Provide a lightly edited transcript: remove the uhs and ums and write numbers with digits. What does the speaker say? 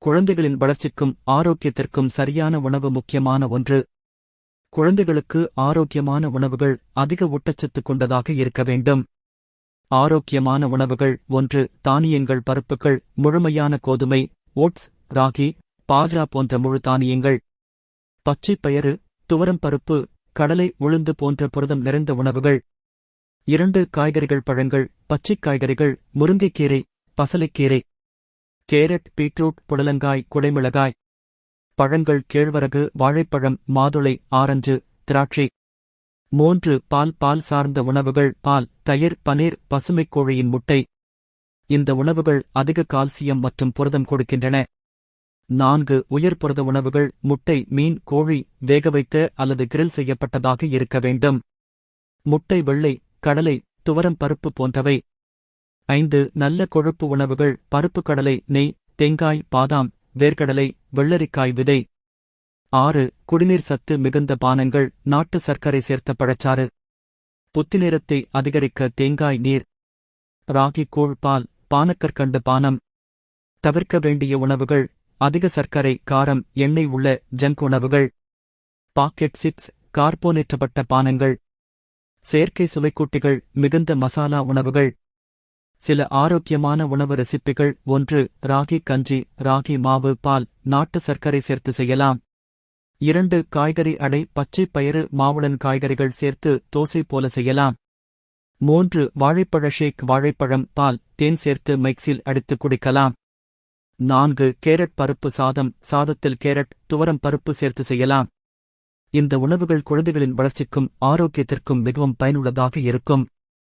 குழந்தைகளின் வளர்ச்சிக்கும் ஆரோக்கியத்திற்கும் சரியான உணவு முக்கியமான ஒன்று. குழந்தைகளுக்கு ஆரோக்கியமான உணவுகள் அதிக ஊட்டச்சத்து கொண்டதாக இருக்க வேண்டும். ஆரோக்கியமான உணவுகள் 1. தானியங்கள் பருப்புகள் முழுமையான கோதுமை, ஓட்ஸ், ராகி, பாஜ்ரா போன்ற முழு தானியங்கள். பச்சை பயறு, துவரம் பருப்பு, கடலை, உளுந்து போன்ற புரதம் நிறைந்த உணவுகள். 2. காய்கறிகள் பழங்கள், பச்சைக் காய்கறிகள், முருங்கைக்கீரை, பசலைக்கீரை, கேரட், பீட்ரூட், புடலங்காய், குடைமிளகாய். பழங்கள் கேழ்வரகு, வாழைப்பழம், மாதுளை, ஆரஞ்சு, திராட்சை. 3. பால் சார்ந்த உணவுகள் பால், தயிர், பனீர், பசுமைக் கோழியின் முட்டை. இந்த உணவுகள் அதிக கால்சியம் மற்றும் புரதம் கொடுக்கின்றன. 4. உயர் புரத உணவுகள் முட்டை, மீன், கோழி, வேகவைத்த அல்லது கிரில் செய்யப்பட்டதாக இருக்க வேண்டும். முட்டை, வெள்ளை, கடலை, துவரம் பருப்பு போன்றவை. 5. நல்ல கொழுப்பு உணவுகள் பருப்பு, கடலை, நெய், தேங்காய், பாதாம், வேர்க்கடலை, வெள்ளரிக்காய் விதை. 6. குடிநீர் சத்து மிகுந்த பானங்கள் நாட்டு சர்க்கரை சேர்த்த பழச்சாறு. புத்திநேரத்தை அதிகரிக்க தேங்காய் நீர், ராகி கூழ், பால், பானக்கற்கண்டு பானம். தவிர்க்க வேண்டிய உணவுகள் அதிக சர்க்கரை, காரம், எண்ணெய் உள்ள ஜங்க் உணவுகள், பாக்கெட் சிப்ஸ், கார்போனேற்றப்பட்ட பானங்கள், செயற்கை சுவைக்கூட்டிகள் மிகுந்த மசாலா உணவுகள். சில ஆரோக்கியமான உணவு ரெசிப்பிகள் 1. ராகி கஞ்சி, ராகி மாவு, பால், நாட்டு சர்க்கரை சேர்த்து செய்யலாம். 2. காய்கறி அடை, பச்சை பயிறு மாவுடன் காய்கறிகள் சேர்த்து தோசை போல செய்யலாம். 3. வாழைப்பழ ஷேக், வாழைப்பழம், பால், தேன் சேர்த்து மிக்ஸியில் அடித்து குடிக்கலாம். 4. கேரட் பருப்பு சாதம், சாதத்தில் கேரட், துவரம் பருப்பு சேர்த்து செய்யலாம். இந்த உணவுகள் குழந்தைகளின் வளர்ச்சிக்கும் ஆரோக்கியத்திற்கும் மிகவும் பயனுள்ளதாக இருக்கும்.